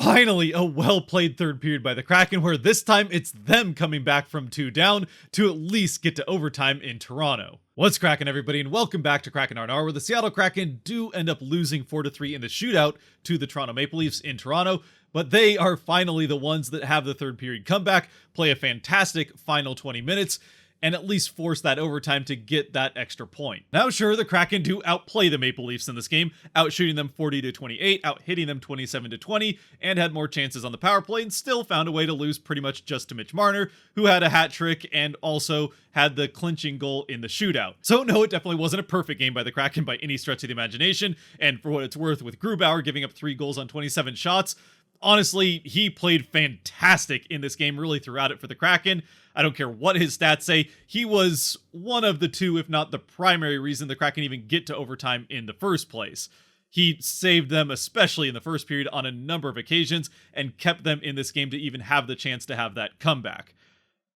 Finally, a well-played third period by the Kraken, where this time it's them coming back from 2 down to at least get to overtime in Toronto. What's cracking, everybody, and welcome back to Kraken R&R, where the Seattle Kraken do end up losing 4-3 in the shootout to the Toronto Maple Leafs in Toronto, but they are finally the ones that have the third period comeback, play a fantastic final 20 minutes, and at least force that overtime to get that extra point. Now, sure, the Kraken do outplay the Maple Leafs in this game, outshooting them 40-28, out-hitting them 27-20, and had more chances on the power play, and still found a way to lose pretty much just to Mitch Marner, who had a hat trick and also had the clinching goal in the shootout. So no, it definitely wasn't a perfect game by the Kraken by any stretch of the imagination, and for what it's worth, with Grubauer giving up 3 goals on 27 shots, honestly, he played fantastic in this game, really throughout it for the Kraken. I don't care what his stats say. He was one of the two, if not the primary reason the Kraken even get to overtime in the first place. He saved them, especially in the first period, on a number of occasions and kept them in this game to even have the chance to have that comeback.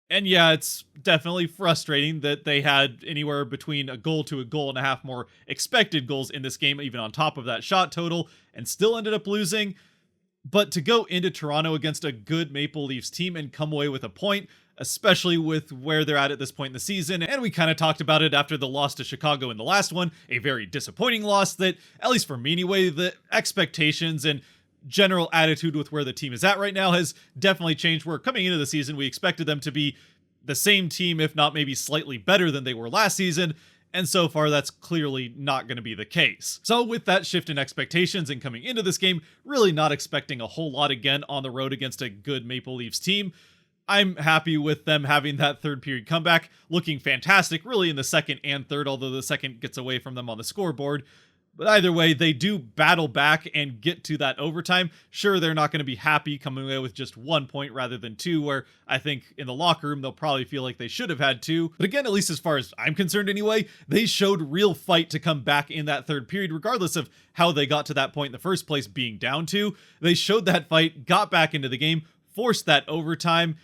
And yeah, it's definitely frustrating that they had anywhere between a goal to a goal and a half more expected goals in this game, even on top of that shot total, and still ended up losing. But to go into Toronto against a good Maple Leafs team and come away with a point, especially with where they're at this point in the season, and we kind of talked about it after the loss to Chicago in the last one, a very disappointing loss that, at least for me anyway, the expectations and general attitude with where the team is at right now has definitely changed, where coming into the season, we expected them to be the same team, if not maybe slightly better than they were last season, and so far that's clearly not going to be the case. So with that shift in expectations and coming into this game, really not expecting a whole lot again on the road against a good Maple Leafs team, I'm happy with them having that third period comeback, looking fantastic really in the second and third, although the second gets away from them on the scoreboard. But either way, they do battle back and get to that overtime. Sure, they're not going to be happy coming away with just 1 point rather than 2, where I think in the locker room they'll probably feel like they should have had 2. But again, at least as far as I'm concerned anyway, they showed real fight to come back in that third period, regardless of how they got to that point in the first place, being down 2. They showed that fight, got back into the game, forced that overtime.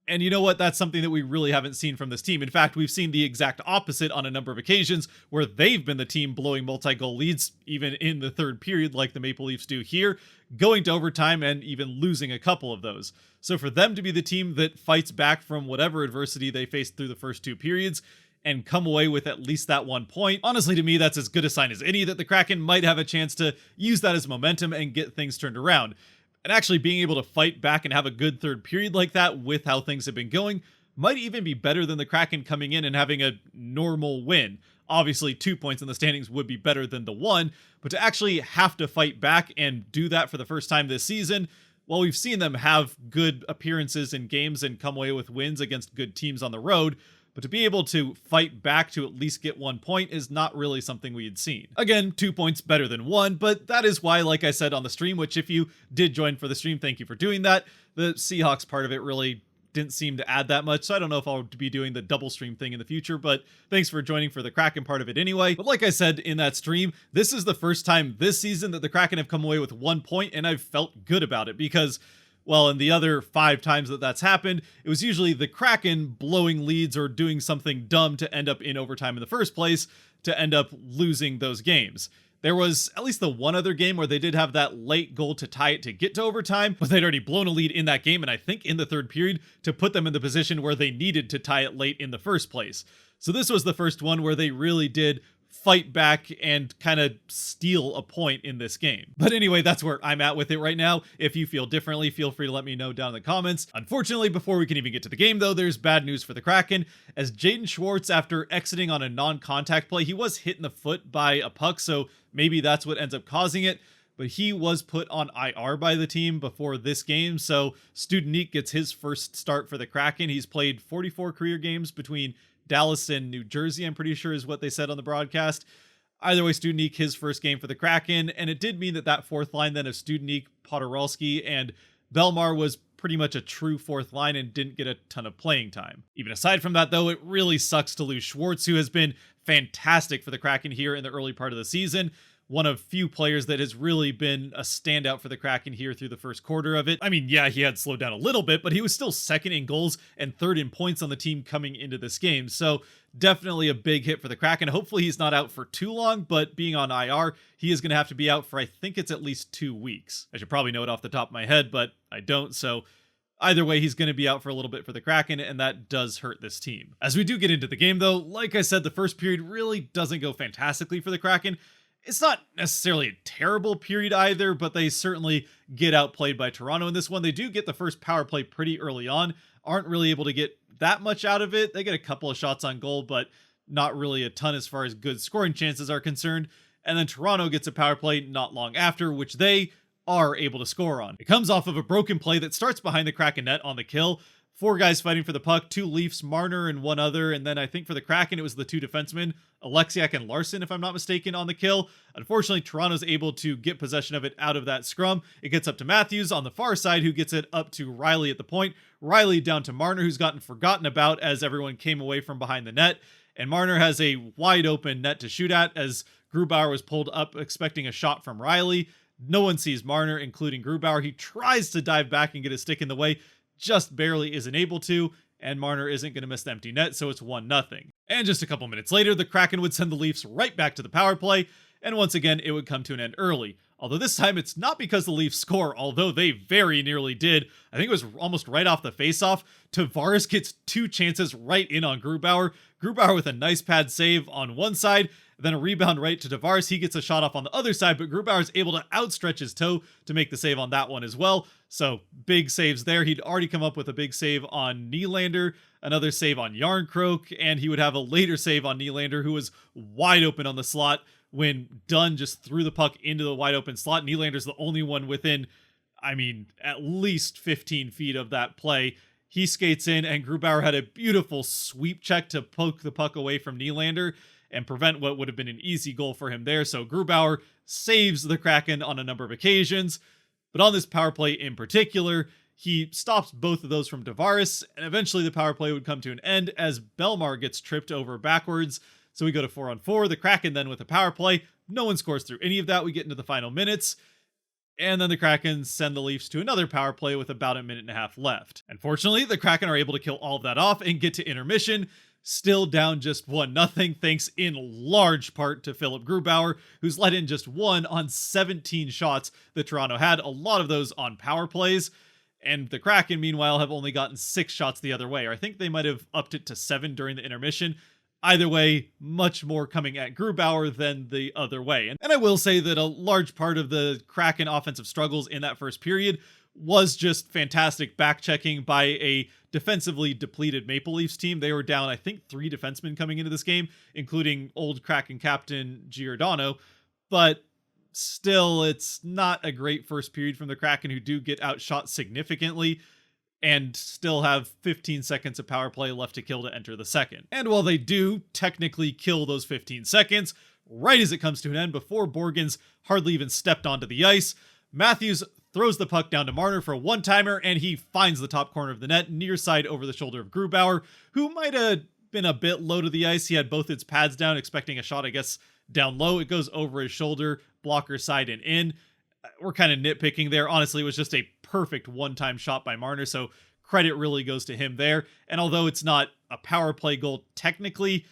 And you know what? That's something that we really haven't seen from this team. In fact, we've seen the exact opposite on a number of occasions where they've been the team blowing multi-goal leads, even in the third period, like the Maple Leafs do here, going to overtime and even losing a couple of those. So for them to be the team that fights back from whatever adversity they faced through the first 2 periods and come away with at least that 1 point, honestly, to me, that's as good a sign as any that the Kraken might have a chance to use that as momentum and get things turned around. And actually being able to fight back and have a good third period like that with how things have been going might even be better than the Kraken coming in and having a normal win. Obviously, 2 points in the standings would be better than the 1, but to actually have to fight back and do that for the first time this season, while we've seen them have good appearances in games and come away with wins against good teams on the road, but to be able to fight back to at least get 1 point is not really something we had seen. Again, 2 points better than 1, but that is why, like I said on the stream, which if you did join for the stream, thank you for doing that, the Seahawks part of it really didn't seem to add that much, so I don't know if I'll be doing the double stream thing in the future, but thanks for joining for the Kraken part of it anyway. But like I said in that stream, this is the first time this season that the Kraken have come away with 1 point, and I've felt good about it because, well, in the other 5 times that that's happened, it was usually the Kraken blowing leads or doing something dumb to end up in overtime in the first place, to end up losing those games. There was at least the one other game where they did have that late goal to tie it to get to overtime, but they'd already blown a lead in that game, and I think in the third period, to put them in the position where they needed to tie it late in the first place. So this was the first one where they really did fight back and kind of steal a point in this game. But anyway, that's where I'm at with it right now. If you feel differently, feel free to let me know down in the comments. Unfortunately, before we can even get to the game though, there's bad news for the Kraken, as Jaden Schwartz, after exiting on a non-contact play, he was hit in the foot by a puck, so maybe that's what ends up causing it, but he was put on IR by the team before this game, so Studenique gets his first start for the Kraken. He's played 44 career games between Dallas and New Jersey, I'm pretty sure is what they said on the broadcast. Either way, Studenique, his first game for the Kraken, and it did mean that that fourth line then of Studenique, Podorowski, and Belmar was pretty much a true fourth line and didn't get a ton of playing time. Even aside from that, though, it really sucks to lose Schwartz, who has been fantastic for the Kraken here in the early part of the season. one of few players that has really been a standout for the Kraken here through the first quarter of it. I mean, yeah, he had slowed down a little bit, but he was still second in goals and third in points on the team coming into this game. So definitely a big hit for the Kraken. Hopefully he's not out for too long, but being on IR, he is going to have to be out for, I think it's at least 2 weeks. I should probably know it off the top of my head, but I don't. So either way, he's going to be out for a little bit for the Kraken, and that does hurt this team. As we do get into the game, though, like I said, the first period really doesn't go fantastically for the Kraken. It's not necessarily a terrible period either, but they certainly get outplayed by Toronto in this one. They do get the first power play pretty early on, aren't really able to get that much out of it. They get a couple of shots on goal, but not really a ton as far as good scoring chances are concerned. And then Toronto gets a power play not long after, which they are able to score on. It comes off of a broken play that starts behind the Kraken net on the kill. 4 guys fighting for the puck, 2 Leafs, Marner and 1 other, and then I think for the Kraken it was the 2 defensemen, Alexiak and Larson, if I'm not mistaken, on the kill. Unfortunately, Toronto's able to get possession of it out of that scrum. It gets up to Matthews on the far side, who gets it up to Riley at the point. Riley down to Marner, who's gotten forgotten about as everyone came away from behind the net. And Marner has a wide open net to shoot at as Grubauer was pulled up expecting a shot from Riley. No one sees Marner, including Grubauer. He tries to dive back and get his stick in the way, just barely isn't able to, and Marner isn't going to miss the empty net, so it's 1-0. And just a couple minutes later, the Kraken would send the Leafs right back to the power play, and once again, it would come to an end early. Although this time, it's not because the Leafs score, although they very nearly did. I think it was almost right off the faceoff. Tavares gets 2 chances right in on Grubauer. Grubauer with a nice pad save on one side, then a rebound right to Tavares. He gets a shot off on the other side, but Grubauer is able to outstretch his toe to make the save on that one as well. So big saves there. He'd already come up with a big save on Nylander, another save on Yarncroke, and he would have a later save on Nylander, who was wide open on the slot when Dunn just threw the puck into the wide open slot. Nylander's the only one within, I mean, at least 15 feet of that play. He skates in, and Grubauer had a beautiful sweep check to poke the puck away from Nylander and prevent what would have been an easy goal for him there. So Grubauer saves the Kraken on a number of occasions, but on this power play in particular, he stops both of those from Tavares, and eventually the power play would come to an end as Belmar gets tripped over backwards. So we go to 4-on-4. The Kraken then with a power play. No one scores through any of that. We get into the final minutes, and then the Kraken send the Leafs to another power play with about a minute and a half left. Unfortunately, the Kraken are able to kill all of that off and get to intermission, still down just 1-0, thanks in large part to Philip Grubauer, who's let in just 1 on 17 shots that Toronto had, a lot of those on power plays. And the Kraken, meanwhile, have only gotten 6 shots the other way, or I think they might have upped it to 7 during the intermission. Either way, much more coming at Grubauer than the other way. And I will say that a large part of the Kraken offensive struggles in that first period was just fantastic back-checking by a defensively depleted Maple Leafs team. They were down, I think, 3 defensemen coming into this game, including old Kraken captain Giordano. But still, it's not a great first period from the Kraken, who do get outshot significantly and still have 15 seconds of power play left to kill to enter the second. And while they do technically kill those 15 seconds, right as it comes to an end, before Borgens hardly even stepped onto the ice, Matthews throws the puck down to Marner for a one-timer, and he finds the top corner of the net, near side over the shoulder of Grubauer, who might have been a bit low to the ice. He had both his pads down, expecting a shot, I guess, down low. It goes over his shoulder, blocker side and in. We're kind of nitpicking there. Honestly, it was just a perfect one-time shot by Marner, so credit really goes to him there. And although it's not a power play goal technically,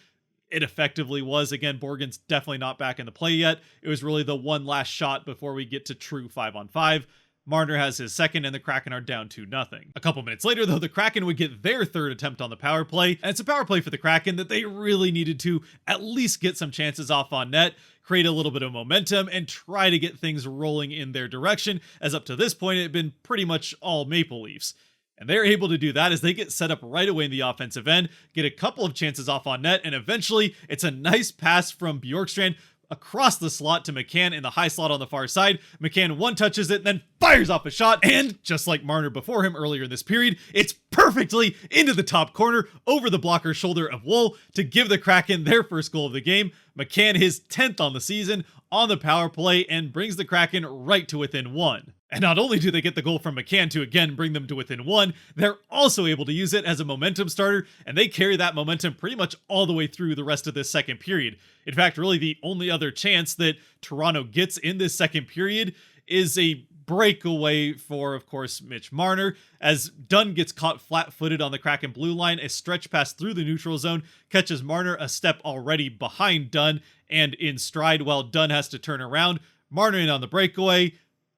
it effectively was. Again, Borgen's definitely not back in the play yet. It was really the one last shot before we get to true 5-on-5. Marner has his second, and the Kraken are down 2-0. A couple minutes later, though, the Kraken would get their third attempt on the power play, and it's a power play for the Kraken that they really needed to at least get some chances off on net, create a little bit of momentum, and try to get things rolling in their direction, as up to this point it had been pretty much all Maple Leafs. And they're able to do that as they get set up right away in the offensive end, get a couple of chances off on net, and eventually it's a nice pass from Bjorkstrand across the slot to McCann in the high slot on the far side. McCann one-touches it, then fires off a shot, and just like Marner before him earlier in this period, it's perfectly into the top corner over the blocker's shoulder of Woll to give the Kraken their first goal of the game. McCann his 10th on the season on the power play and brings the Kraken right to within 1. And not only do they get the goal from McCann to again bring them to within one, they're also able to use it as a momentum starter, and they carry that momentum pretty much all the way through the rest of this second period. In fact, really the only other chance that Toronto gets in this second period is a breakaway for, of course, Mitch Marner, as Dunn gets caught flat-footed on the Kraken blue line. A stretch pass through the neutral zone catches Marner a step already behind Dunn and in stride while Dunn has to turn around. Marner in on the breakaway,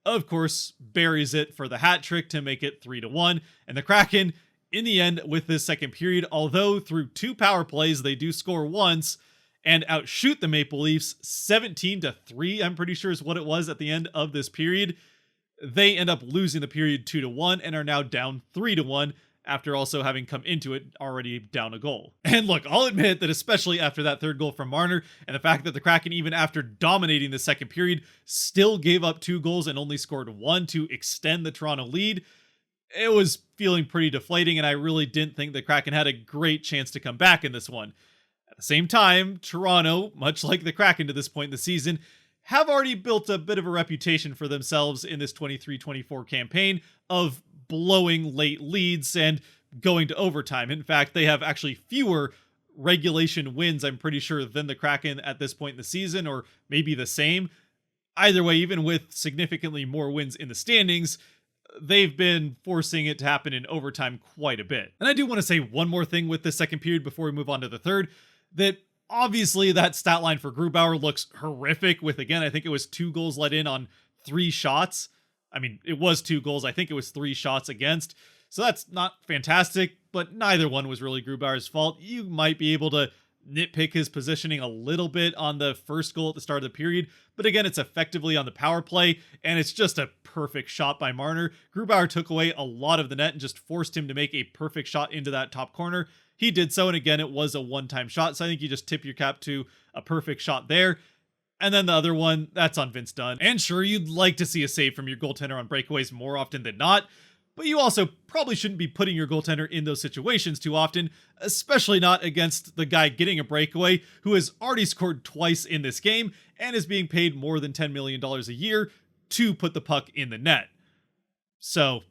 of course, buries it for the hat trick to make it 3-1. And the Kraken, in the end, with this second period, although through 2 power plays they do score once and outshoot the Maple Leafs 17-3, I'm pretty sure is what it was at the end of this period, they end up losing the period 2-1 and are now down 3-1 after also having come into it already down a goal. And look, I'll admit that especially after that third goal from Marner and the fact that the Kraken, even after dominating the second period, still gave up 2 goals and only scored 1 to extend the Toronto lead, it was feeling pretty deflating, and I really didn't think the Kraken had a great chance to come back in this one. At the same time, Toronto, much like the Kraken to this point in the season, have already built a bit of a reputation for themselves in this 23-24 campaign of blowing late leads and going to overtime. In fact, they have actually fewer regulation wins, I'm pretty sure, than the Kraken at this point in the season, or maybe the same. Either way, even with significantly more wins in the standings, they've been forcing it to happen in overtime quite a bit. And I do want to say one more thing with the second period before we move on to the third, that obviously that stat line for Grubauer looks horrific with, again, I think it was 2 goals let in on 3 shots. I mean, it was 2 goals. I think it was 3 shots against. So that's not fantastic, but neither one was really Grubauer's fault. You might be able to nitpick his positioning a little bit on the first goal at the start of the period, but again, it's effectively on the power play, and it's just a perfect shot by Marner. Grubauer took away a lot of the net and just forced him to make a perfect shot into that top corner. He did so, and again, it was a one-time shot, so I think you just tip your cap to a perfect shot there. And then the other one, that's on Vince Dunn. And sure, you'd like to see a save from your goaltender on breakaways more often than not, but you also probably shouldn't be putting your goaltender in those situations too often, especially not against the guy getting a breakaway who has already scored twice in this game and is being paid more than $10 million a year to put the puck in the net. So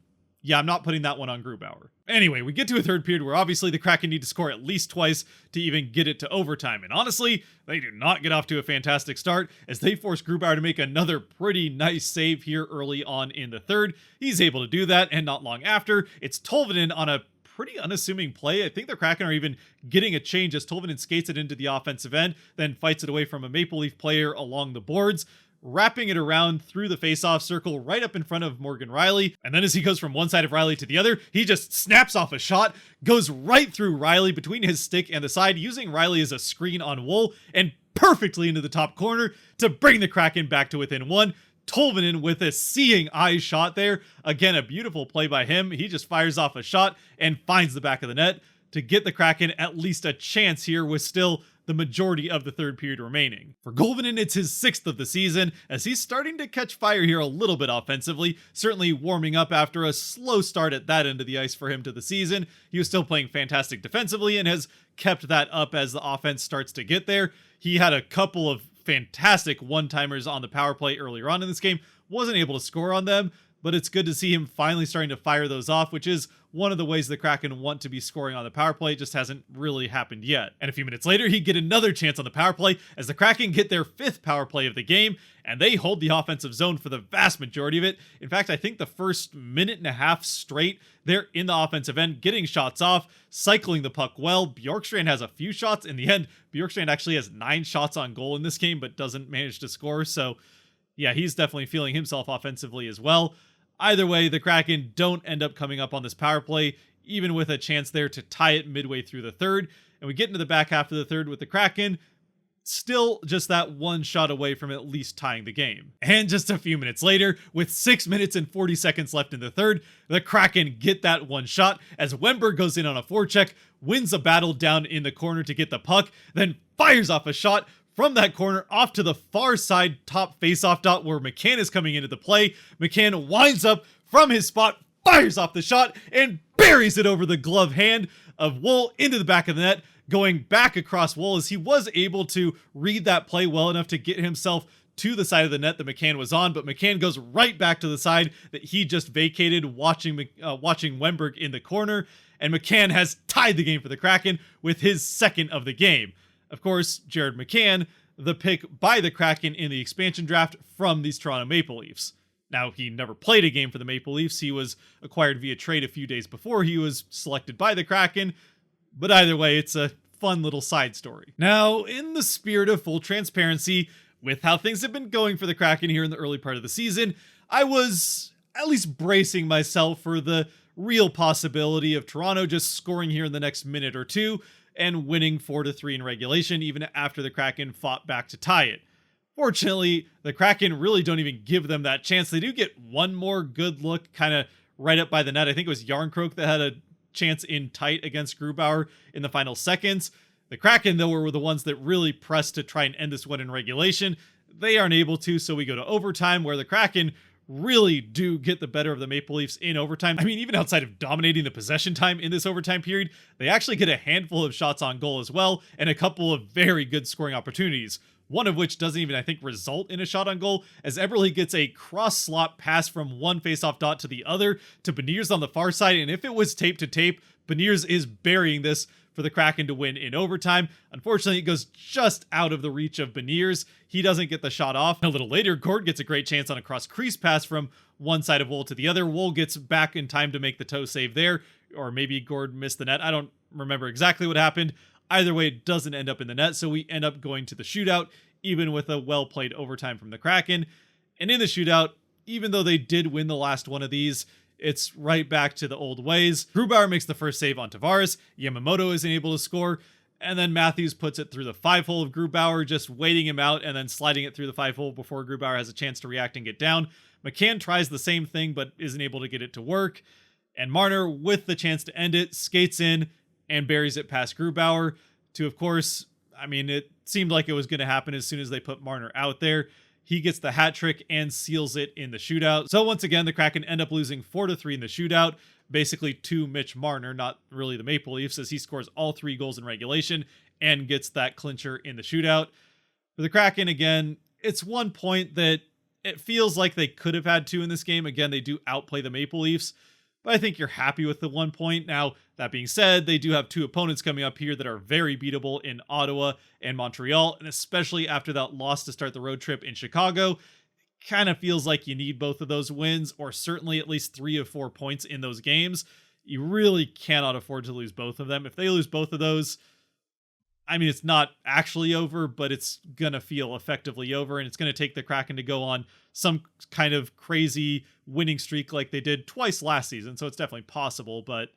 yeah, I'm not putting that one on Grubauer. Anyway, we get to a third period where obviously the Kraken need to score at least twice to even get it to overtime. And honestly, they do not get off to a fantastic start as they force Grubauer to make another pretty nice save here early on in the third. He's able to do that, and not long after, it's Tolvanen on a pretty unassuming play. I think the Kraken are even getting a change as Tolvanen skates it into the offensive end, then fights it away from a Maple Leaf player along the boards, wrapping it around through the face-off circle right up in front of Morgan Rielly. And then as he goes from one side of Rielly to the other, he just snaps off a shot, goes right through Rielly between his stick and the side, using Rielly as a screen on Wool, and perfectly into the top corner to bring the Kraken back to within 1. Tolvanen with a seeing eye shot there. Again, a beautiful play by him. He just fires off a shot and finds the back of the net to get the Kraken at least a chance here with still the majority of the third period remaining. For Golvanen, it's his 6th of the season, as he's starting to catch fire here a little bit offensively, certainly warming up after a slow start at that end of the ice for him to the season. He was still playing fantastic defensively and has kept that up as the offense starts to get there. He had a couple of fantastic one-timers on the power play earlier on in this game, wasn't able to score on them, but it's good to see him finally starting to fire those off, which is one of the ways the Kraken want to be scoring on the power play. It just hasn't really happened yet. And a few minutes later, he'd get another chance on the power play as the Kraken get their 5th power play of the game, and they hold the offensive zone for the vast majority of it. In fact, I think the first minute and a half straight, they're in the offensive end, getting shots off, cycling the puck well. Bjorkstrand has a few shots. In the end, Bjorkstrand actually has 9 shots on goal in this game, but doesn't manage to score. So yeah, he's definitely feeling himself offensively as well. Either way, the Kraken don't end up coming up on this power play, even with a chance there to tie it midway through the third. And we get into the back half of the third with the Kraken still just that one shot away from at least tying the game. And just a few minutes later, with 6 minutes and 40 seconds left in the third, the Kraken get that one shot as Wember goes in on a forecheck, wins a battle down in the corner to get the puck, then fires off a shot from that corner off to the far side top faceoff dot where McCann is coming into the play. McCann winds up from his spot, fires off the shot, and buries it over the glove hand of Wool into the back of the net, going back across Wool as he was able to read that play well enough to get himself to the side of the net that McCann was on, but McCann goes right back to the side that he just vacated, watching Wemberg in the corner, and McCann has tied the game for the Kraken with his second of the game. Of course, Jared McCann, the pick by the Kraken in the expansion draft from these Toronto Maple Leafs. Now, he never played a game for the Maple Leafs. He was acquired via trade a few days before he was selected by the Kraken, but either way, it's a fun little side story. Now, in the spirit of full transparency, with how things have been going for the Kraken here in the early part of the season, I was at least bracing myself for the real possibility of Toronto just scoring here in the next minute or two and winning 4-3 in regulation, even after the Kraken fought back to tie it. Fortunately, the Kraken really don't even give them that chance. They do get one more good look kind of right up by the net. I think it was Yarncroke that had a chance in tight against Grubauer in the final seconds. The Kraken, though, were the ones that really pressed to try and end this one in regulation. They aren't able to, so we go to overtime, where the Kraken really do get the better of the Maple Leafs in overtime. I mean, even outside of dominating the possession time in this overtime period, they actually get a handful of shots on goal as well, and a couple of very good scoring opportunities. One of which doesn't even, I think, result in a shot on goal, as Eberle gets a cross-slot pass from one faceoff dot to the other to Beniers on the far side, and if it was tape to tape, Beniers is burying this for the Kraken to win in overtime. Unfortunately, it goes just out of the reach of Beniers. He doesn't get the shot off. A little later, Gord gets a great chance on a cross-crease pass from one side of Wool to the other. Wool gets back in time to make the toe save there, or maybe Gord missed the net. I don't remember exactly what happened. Either way, it doesn't end up in the net, so we end up going to the shootout, even with a well-played overtime from the Kraken. And in the shootout, even though they did win the last one of these, it's right back to the old ways. Grubauer makes the first save on Tavares, Yamamoto isn't able to score, and then Matthews puts it through the 5-hole of Grubauer, just waiting him out and then sliding it through the 5-hole before Grubauer has a chance to react and get down. McCann tries the same thing, but isn't able to get it to work. And Marner, with the chance to end it, skates in and buries it past Grubauer to, of course, I mean, it seemed like it was going to happen as soon as they put Marner out there. He gets the hat trick and seals it in the shootout. So once again, the Kraken end up losing 4-3 in the shootout, basically to Mitch Marner, not really the Maple Leafs, as he scores all 3 goals in regulation and gets that clincher in the shootout. For the Kraken, again, it's one point that it feels like they could have had 2 in this game. Again, they do outplay the Maple Leafs, but I think you're happy with the 1 point. Now, that being said, they do have 2 opponents coming up here that are very beatable in Ottawa and Montreal, and especially after that loss to start the road trip in Chicago, kind of feels like you need both of those wins, or certainly at least 3 of 4 points in those games. You really cannot afford to lose both of them. If they lose both of those, I mean, it's not actually over, but it's going to feel effectively over, and it's going to take the Kraken to go on some kind of crazy winning streak like they did twice last season, so it's definitely possible, but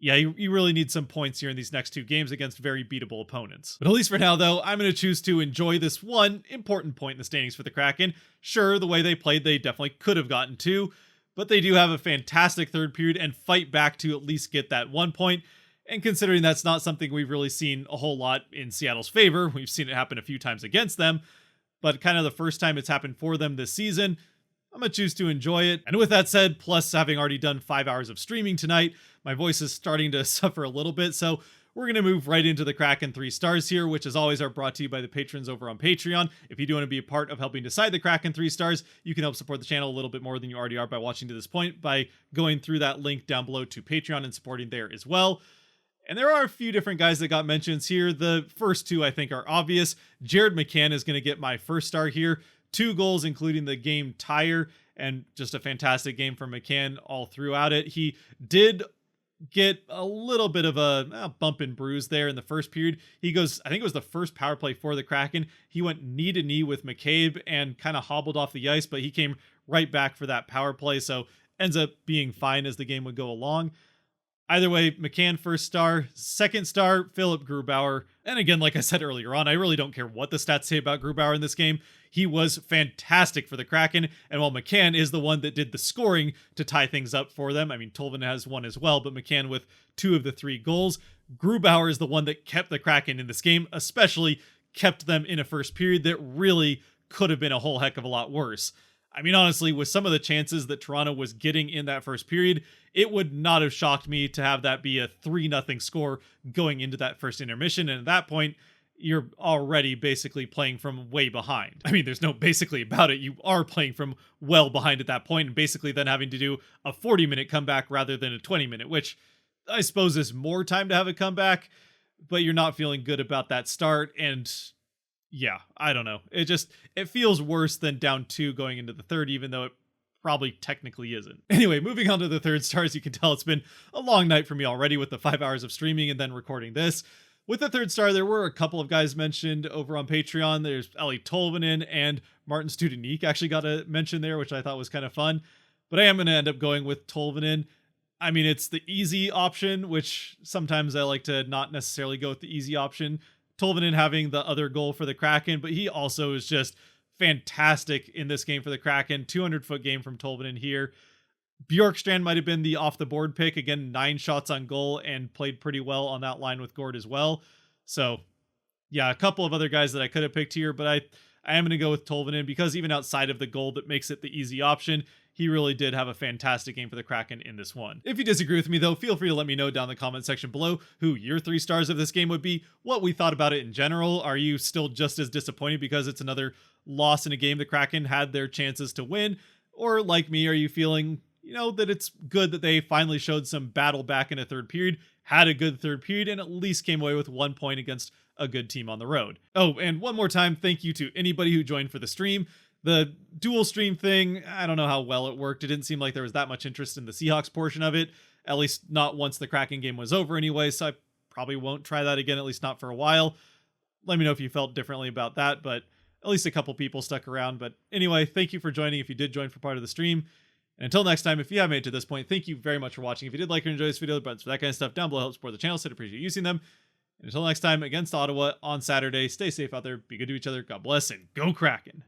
yeah, you really need some points here in these next 2 games against very beatable opponents. But at least for now, though, I'm going to choose to enjoy this one important point in the standings for the Kraken. Sure, the way they played, they definitely could have gotten 2, but they do have a fantastic third period and fight back to at least get that 1 point. And considering that's not something we've really seen a whole lot in Seattle's favor, we've seen it happen a few times against them, but kind of the first time it's happened for them this season, I'm going to choose to enjoy it. And with that said, plus having already done 5 hours of streaming tonight, my voice is starting to suffer a little bit, so we're going to move right into the Kraken 3 stars here, which as always are brought to you by the patrons over on Patreon. If you do want to be a part of helping decide the Kraken 3 stars, you can help support the channel a little bit more than you already are by watching to this point by going through that link down below to Patreon and supporting there as well. And there are a few different guys that got mentions here. The first 2 I think are obvious. Jared McCann is going to get my first star here. 2 goals, including the game tire, and just a fantastic game from McCann all throughout it. He did get a little bit of a bump and bruise there in the first period. He goes, I think it was the first power play for the Kraken. He went knee to knee with McCabe and kind of hobbled off the ice, but he came right back for that power play. So ends up being fine as the game would go along. Either way, McCann first star, second star, Philip Grubauer. And again, like I said earlier on, I really don't care what the stats say about Grubauer in this game. He was fantastic for the Kraken, and while McCann is the one that did the scoring to tie things up for them, I mean, Tolvanen has 1 as well, but McCann with 2 of the 3 goals. Grubauer is the one that kept the Kraken in this game, especially kept them in a first period that really could have been a whole heck of a lot worse. I mean, honestly, with some of the chances that Toronto was getting in that first period, it would not have shocked me to have that be a 3-0 score going into that first intermission. And at that point, you're already basically playing from way behind. I mean, there's no basically about it. You are playing from well behind at that point, and basically then having to do a 40-minute comeback rather than a 20-minute, which I suppose is more time to have a comeback, but you're not feeling good about that start. And yeah, I don't know. It feels worse than down 2 going into the third, even though it probably technically isn't. Anyway, moving on to the third star. As you can tell, it's been a long night for me already with the 5 hours of streaming and then recording this. With the third star, there were a couple of guys mentioned over on Patreon. There's Ellie Tolvanen and Martin Studenique actually got a mention there, which I thought was kind of fun. But I am going to end up going with Tolvanen. I mean, it's the easy option, which sometimes I like to not necessarily go with the easy option. Tolvanen having the other goal for the Kraken, but he also is just fantastic in this game for the Kraken. 200-foot game from Tolvanen here. Bjorkstrand might have been the off-the-board pick. Again, 9 shots on goal and played pretty well on that line with Gord as well. So, yeah, a couple of other guys that I could have picked here, but I am going to go with Tolvanen because even outside of the goal that makes it the easy option, he really did have a fantastic game for the Kraken in this one. If you disagree with me, though, feel free to let me know down in the comment section below who your 3 stars of this game would be, what we thought about it in general. Are you still just as disappointed because it's another loss in a game the Kraken had their chances to win? Or like me, are you feeling that it's good that they finally showed some battle back in a third period, had a good third period, and at least came away with 1 point against a good team on the road. Oh, and one more time, thank you to anybody who joined for the stream. The dual stream thing, I don't know how well it worked. It didn't seem like there was that much interest in the Seahawks portion of it, at least not once the Kraken game was over anyway, so I probably won't try that again, at least not for a while. Let me know if you felt differently about that, but at least a couple people stuck around. But anyway, thank you for joining if you did join for part of the stream. And until next time, if you have made it to this point, thank you very much for watching. If you did like or enjoy this video, the buttons for that kind of stuff down below help support the channel, so I'd appreciate using them. And until next time, against Ottawa on Saturday, stay safe out there, be good to each other, God bless, and go Kraken!